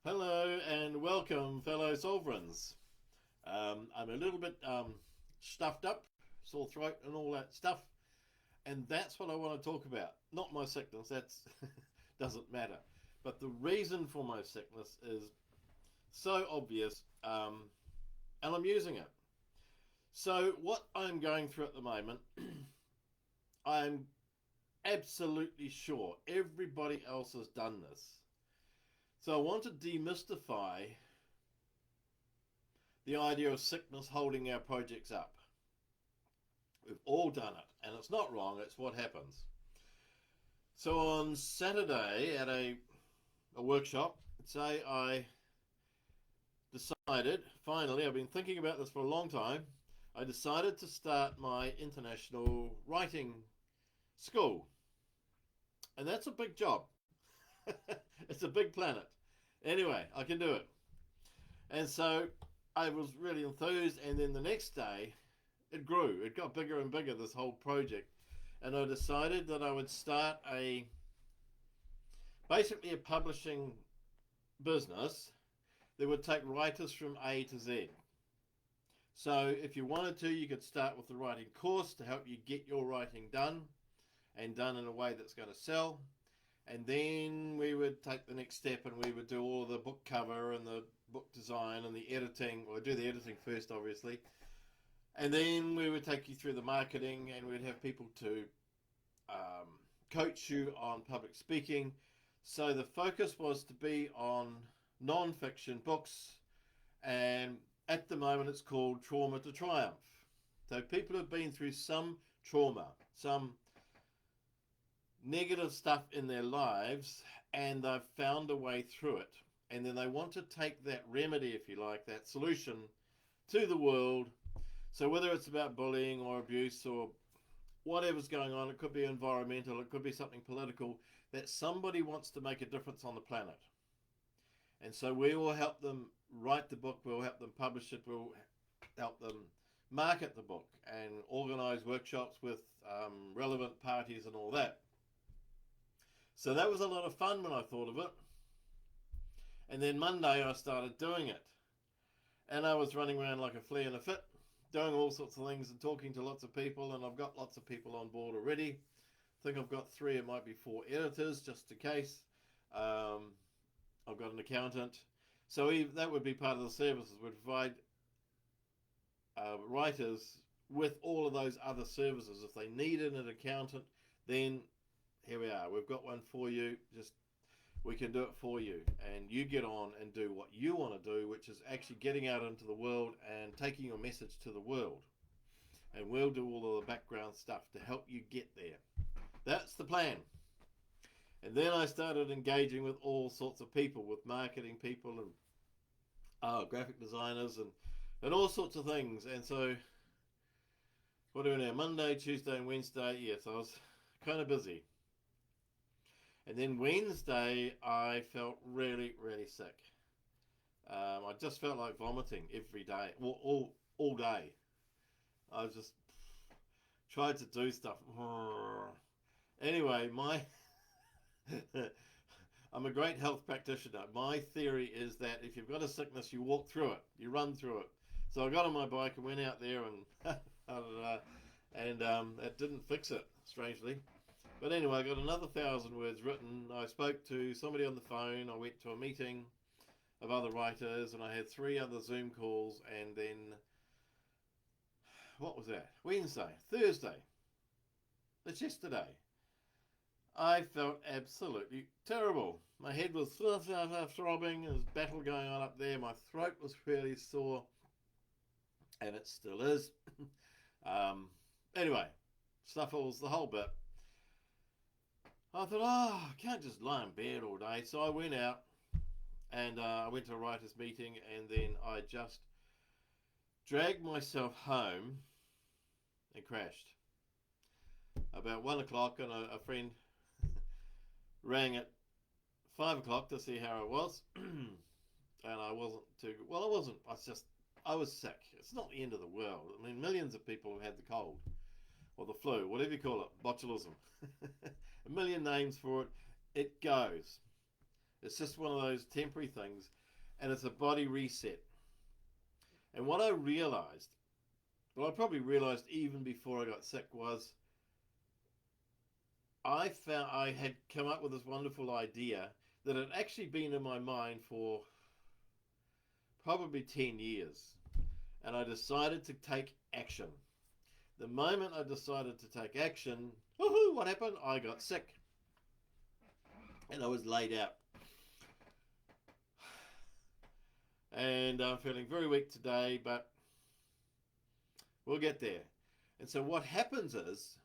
Hello and welcome, fellow sovereigns. I'm a little bit stuffed up, sore throat, and all that stuff, and that's what I want to talk about. Not my sickness, that doesn't matter. But the reason for my sickness is so obvious, and I'm using it. So, what I'm going through at the moment, I'm absolutely sure everybody else has done this. So, I want to demystify the idea of sickness holding our projects up. We've all done it, and it's not wrong, it's what happens. So on Saturday at a workshop, say I decided, finally, I've been thinking about this for a long time, I decided to start my international writing school. And that's a big job. It's a big planet. Anyway, I can do it. And so I was really enthused, and then the next day it grew. It got bigger and bigger, this whole project. And I decided that I would start basically a publishing business that would take writers from A to Z. So if you wanted to, you could start with the writing course to help you get your writing done and done in a way that's going to sell. And then we would take the next step and we would do all the book cover and the book design and the editing. Well, I'd do the editing first, obviously. And then we would take you through the marketing and we'd have people to um, coach you on public speaking. So the focus was to be on non-fiction books, and at the moment it's called Trauma to Triumph. So people have been through some trauma, some negative stuff in their lives, and they've found a way through it. And then they want to take that remedy, if you like, that solution to the world. So whether it's about bullying or abuse or whatever's going on, it could be environmental, it could be something political, that somebody wants to make a difference on the planet. And so we will help them write the book, we'll help them publish it, we'll help them market the book and organise workshops with relevant parties and all that. So that was a lot of fun when I thought of it. And then Monday I started doing it. And I was running around like a flea in a fit, doing all sorts of things and talking to lots of people, and I've got lots of people on board already. I think I've got 3, it might be 4 editors, just in case. I've got an accountant. So that would be part of the services. We provide writers with all of those other services. If they needed an accountant, then here we are. We've got one for you. Just we can do it for you, and you get on and do what you want to do, which is actually getting out into the world and taking your message to the world. And we'll do all of the background stuff to help you get there. That's the plan. And then I started engaging with all sorts of people, with marketing people and graphic designers and all sorts of things. And so, what are we now? Monday, Tuesday, and Wednesday. Yes, I was kind of busy. And then Wednesday, I felt really, really sick. I just felt like vomiting every day, all day. I just tried to do stuff. Anyway, I'm a great health practitioner. My theory is that if you've got a sickness, you walk through it, you run through it. So I got on my bike and went out there and that didn't fix it, strangely. But anyway, I got another 1,000 words written. I spoke to somebody on the phone. I went to a meeting of other writers, and I had 3 other Zoom calls. And then, what was that? Wednesday, Thursday. That's yesterday. I felt absolutely terrible. My head was throbbing. There was battle going on up there. My throat was really sore, and it still is. Anyway, snuffles, the whole bit. I thought, I can't just lie in bed all day. So I went out and I went to a writers' meeting, and then I just dragged myself home and crashed. About 1 o'clock, and a friend rang at 5 o'clock to see how I was. And I wasn't too good. Well, I wasn't. I was sick. It's not the end of the world. I mean, millions of people have had the cold or the flu, whatever you call it, botulism. A million names for it. It goes. It's just one of those temporary things, and it's a body reset. And what I realized, well, I probably realized even before I got sick, was I found I had come up with this wonderful idea that had actually been in my mind for probably 10 years. And I decided to take action. The moment I decided to take action, woohoo, what happened? I got sick. And I was laid out. And I'm feeling very weak today, but we'll get there. And so what happens is,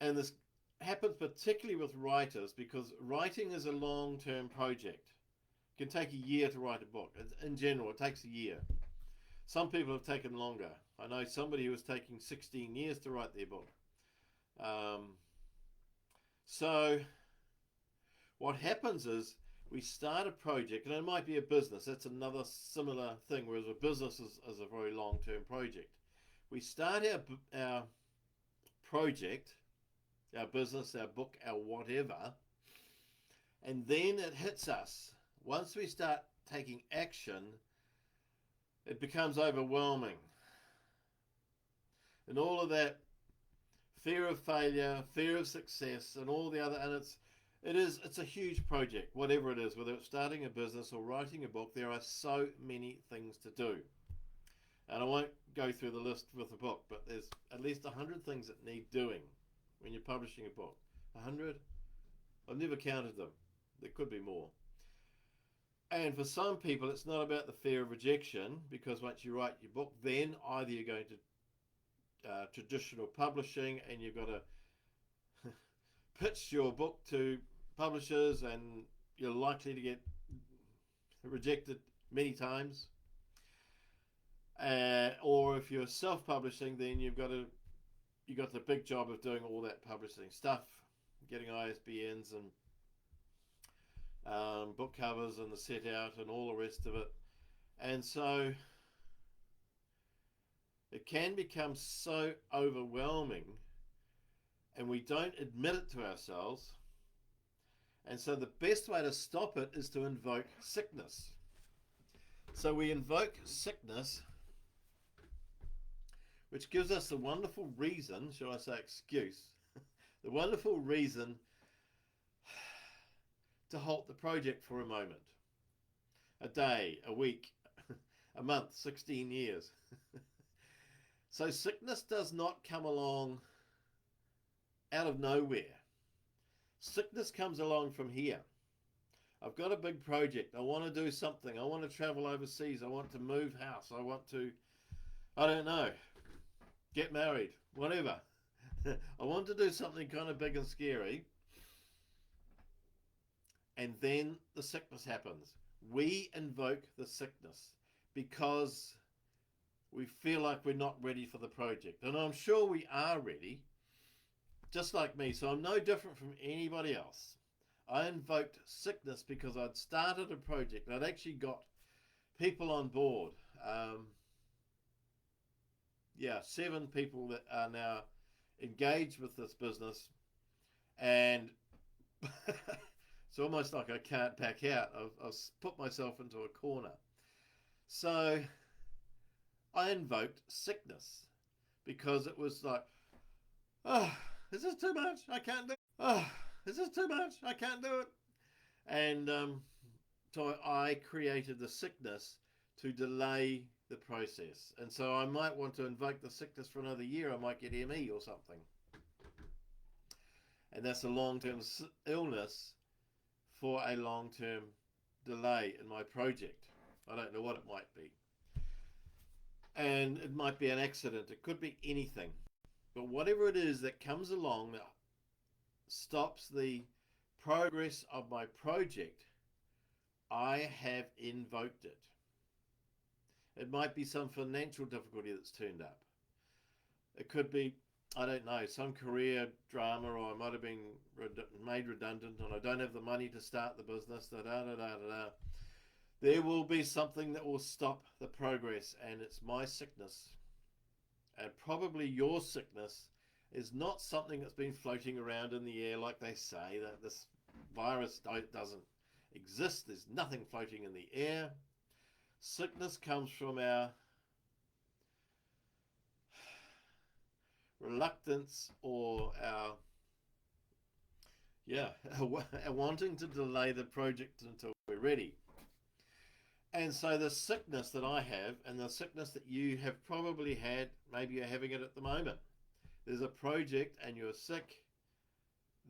and this happens particularly with writers, because writing is a long-term project. It can take a year to write a book. In general, it takes a year. Some people have taken longer. I know somebody who was taking 16 years to write their book. So what happens is we start a project, and it might be a business. That's another similar thing, whereas a business is a very long-term project. We start our project, our business, our book, our whatever, and then it hits us. Once we start taking action, it becomes overwhelming. And all of that fear of failure, fear of success, and all the other, and it's a huge project, whatever it is, whether it's starting a business or writing a book. There are so many things to do. And I won't go through the list with the book, but there's at least 100 things that need doing when you're publishing a book. 100? I've never counted them. There could be more. And for some people, it's not about the fear of rejection, because once you write your book, then either you're going to traditional publishing, and you've got to pitch your book to publishers, and you're likely to get rejected many times. Or if you're self-publishing, then you've got the big job of doing all that publishing stuff, getting ISBNs and book covers and the set out and all the rest of it. And so it can become so overwhelming, and we don't admit it to ourselves. And so the best way to stop it is to invoke sickness. So we invoke sickness, which gives us the wonderful reason, shall I say excuse, the wonderful reason to halt the project for a moment. A day, a week, a month, 16 years. So sickness does not come along out of nowhere. Sickness comes along from here. I've got a big project. I want to do something. I want to travel overseas. I want to move house. I want to, I don't know, get married, whatever. I want to do something kind of big and scary. And then the sickness happens. We invoke the sickness because we feel like we're not ready for the project. And I'm sure we are ready, just like me. So I'm no different from anybody else. I invoked sickness because I'd started a project. I'd actually got people on board. 7 people that are now engaged with this business. And it's almost like I can't back out. I've put myself into a corner. So I invoked sickness because it was like, oh, is this too much? I can't do it. Oh, is this too much? I can't do it. And so I created the sickness to delay the process. And so I might want to invoke the sickness for another year. I might get ME or something. And that's a long-term illness for a long-term delay in my project. I don't know what it might be. And it might be an accident. It could be anything. But whatever it is that comes along that stops the progress of my project, I have invoked it. It might be some financial difficulty that's turned up. It could be, I don't know, some career drama, or I might have been made redundant and I don't have the money to start the business. There will be something that will stop the progress, and it's my sickness. And probably your sickness is not something that's been floating around in the air like they say, that this virus doesn't exist. There's nothing floating in the air. Sickness comes from our reluctance or our wanting to delay the project until we're ready. And so the sickness that I have and the sickness that you have probably had, maybe you're having it at the moment. There's a project and you're sick,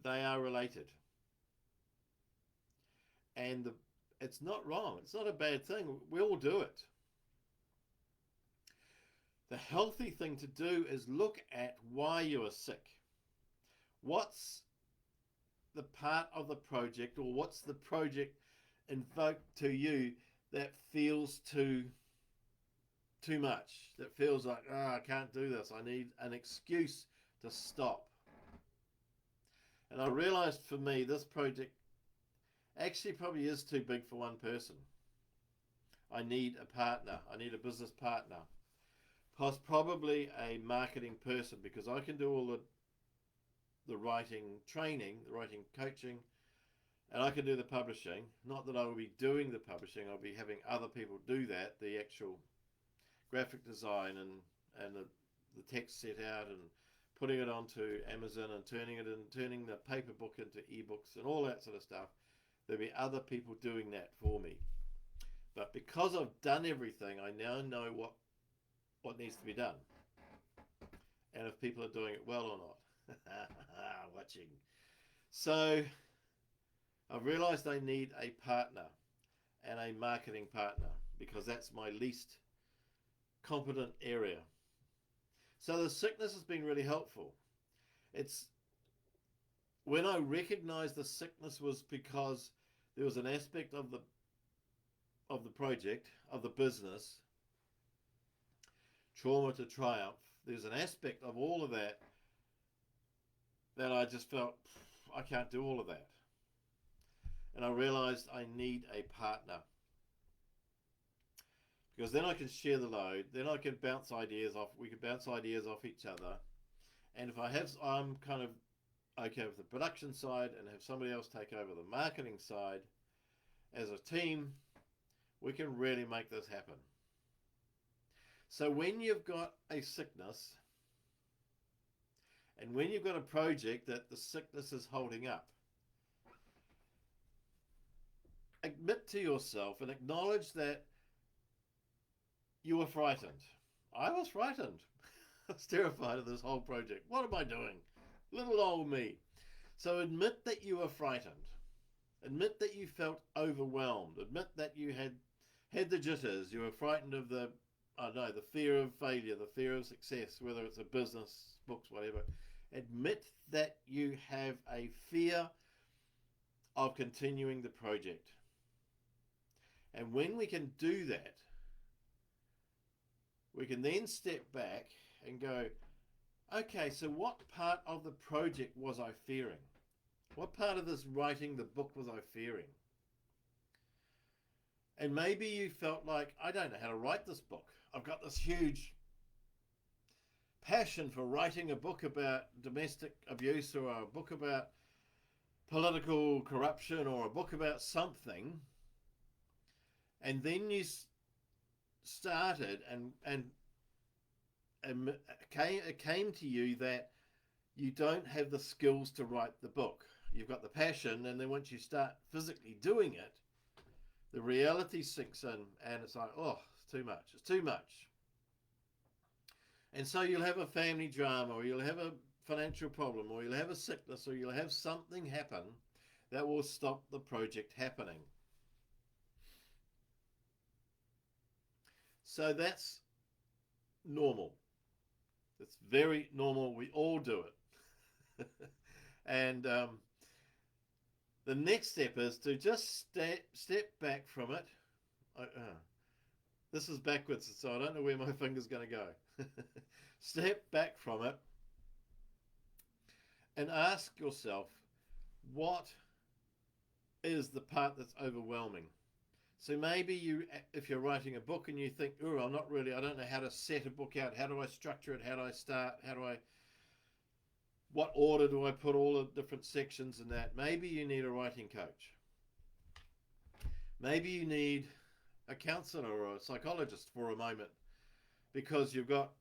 they are related. And it's not wrong. It's not a bad thing. We all do it. The healthy thing to do is look at why you are sick. What's the part of the project, or what's the project invoked to you that feels too much, that feels like, I can't do this, I need an excuse to stop. And I realized for me, this project actually probably is too big for one person. I need a partner. I need a business partner. Probably a marketing person, because I can do all the writing training, the writing coaching, and I can do the publishing. Not that I will be doing the publishing, I'll be having other people do that, the actual graphic design and the text set out and putting it onto Amazon and turning the paper book into ebooks and all that sort of stuff. There'll be other people doing that for me. But because I've done everything, I now know what needs to be done, and if people are doing it well or not. Watching. So I've realized I need a partner and a marketing partner, because that's my least competent area. So the sickness has been really helpful. It's when I recognized the sickness was because there was an aspect of the project, of the business, trauma to triumph. There's an aspect of all of that I just felt, I can't do all of that. And I realized I need a partner, because then I can share the load. Then I can bounce ideas off. We can bounce ideas off each other. And if I'm kind of okay with the production side and have somebody else take over the marketing side, as a team, we can really make this happen. So when you've got a sickness, and when you've got a project that the sickness is holding up, admit to yourself and acknowledge that you were frightened. I was frightened. I was terrified of this whole project. What am I doing? Little old me. So admit that you were frightened. Admit that you felt overwhelmed. Admit that you had the jitters. You were frightened of the fear of failure, the fear of success, whether it's a business, books, whatever. Admit that you have a fear of continuing the project. And when we can do that, we can then step back and go, okay, so what part of the project was I fearing? What part of this writing the book was I fearing? And maybe you felt like, I don't know how to write this book. I've got this huge passion for writing a book about domestic abuse, or a book about political corruption, or a book about something. And then you started and it came to you that you don't have the skills to write the book. You've got the passion, and then once you start physically doing it, the reality sinks in, and it's like, oh, it's too much. It's too much. And so you'll have a family drama, or you'll have a financial problem, or you'll have a sickness, or you'll have something happen that will stop the project happening. So that's normal. It's very normal. We all do it. And the next step is to just step back from it. This is backwards, so I don't know where my finger's going to go. Step back from it and ask yourself, what is the part that's overwhelming? So maybe if you're writing a book and you think, I don't know how to set a book out. How do I structure it? How do I start? What order do I put all the different sections in that? Maybe you need a writing coach. Maybe you need a counselor or a psychologist for a moment because you've got,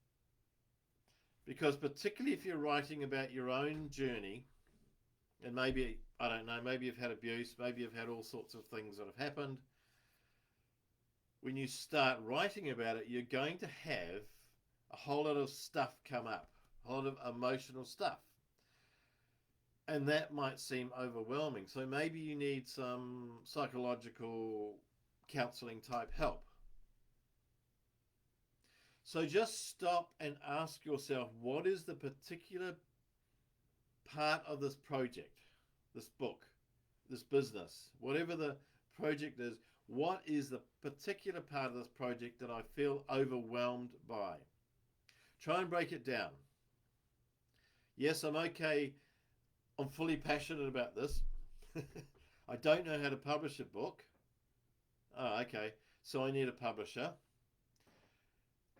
because particularly if you're writing about your own journey, and maybe, I don't know, maybe you've had abuse, maybe you've had all sorts of things that have happened. When you start writing about it, you're going to have a whole lot of stuff come up, a lot of emotional stuff. And that might seem overwhelming. So maybe you need some psychological counseling type help. So just stop and ask yourself, what is the particular part of this project, this book, this business, whatever the project is, what is the particular part of this project that I feel overwhelmed by? Try and break it down. Yes, I'm okay. I'm fully passionate about this. I don't know how to publish a book. Oh, okay. So I need a publisher.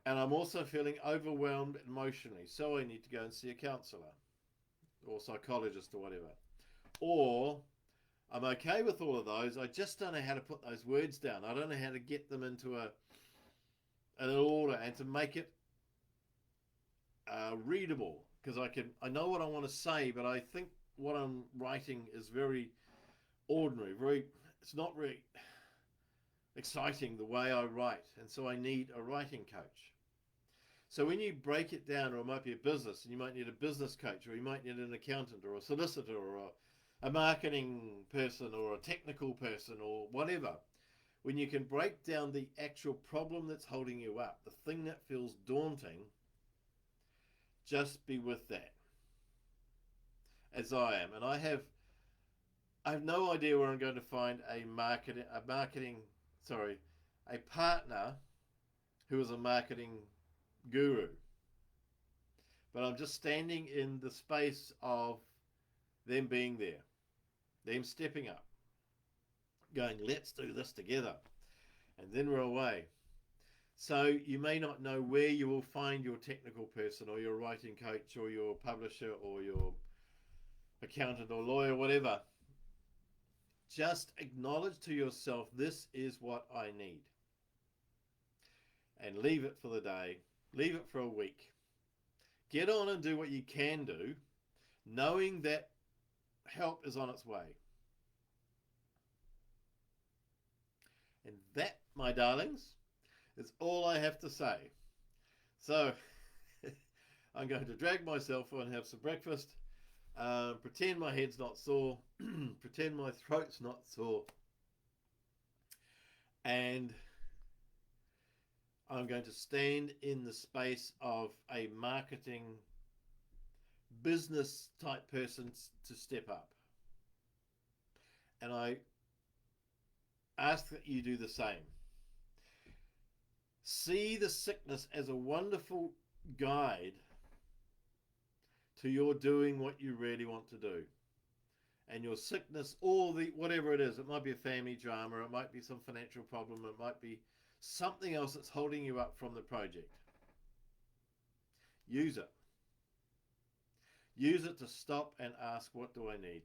And I'm also feeling overwhelmed emotionally. So I need to go and see a counselor or psychologist or whatever. Or I'm okay with all of those. I just don't know how to put those words down. I don't know how to get them into an order and to make it readable, because I know what I want to say, but I think what I'm writing is very ordinary. It's not very exciting the way I write, and so I need a writing coach. So when you break it down, or it might be a business, and you might need a business coach, or you might need an accountant, or a solicitor, or a marketing person, or a technical person, or whatever. When you can break down the actual problem that's holding you up, the thing that feels daunting, just be with that, as I am. And I have no idea where I'm going to find a partner who is a marketing guru. But I'm just standing in the space of them being there, them stepping up, going, let's do this together. And then we're away. So you may not know where you will find your technical person or your writing coach or your publisher or your accountant or lawyer, whatever. Just acknowledge to yourself, this is what I need. And leave it for the day. Leave it for a week. Get on and do what you can do, knowing that help is on its way. And that, my darlings, is all I have to say. So I'm going to drag myself and have some breakfast, pretend my head's not sore, pretend my throat's not sore, and I'm going to stand in the space of a marketing business type person to step up. And I ask that you do the same. See the sickness as a wonderful guide to your doing what you really want to do. And your sickness, whatever it is, it might be a family drama, it might be some financial problem, it might be something else that's holding you up from the project. Use it. Use it to stop and ask, what do I need?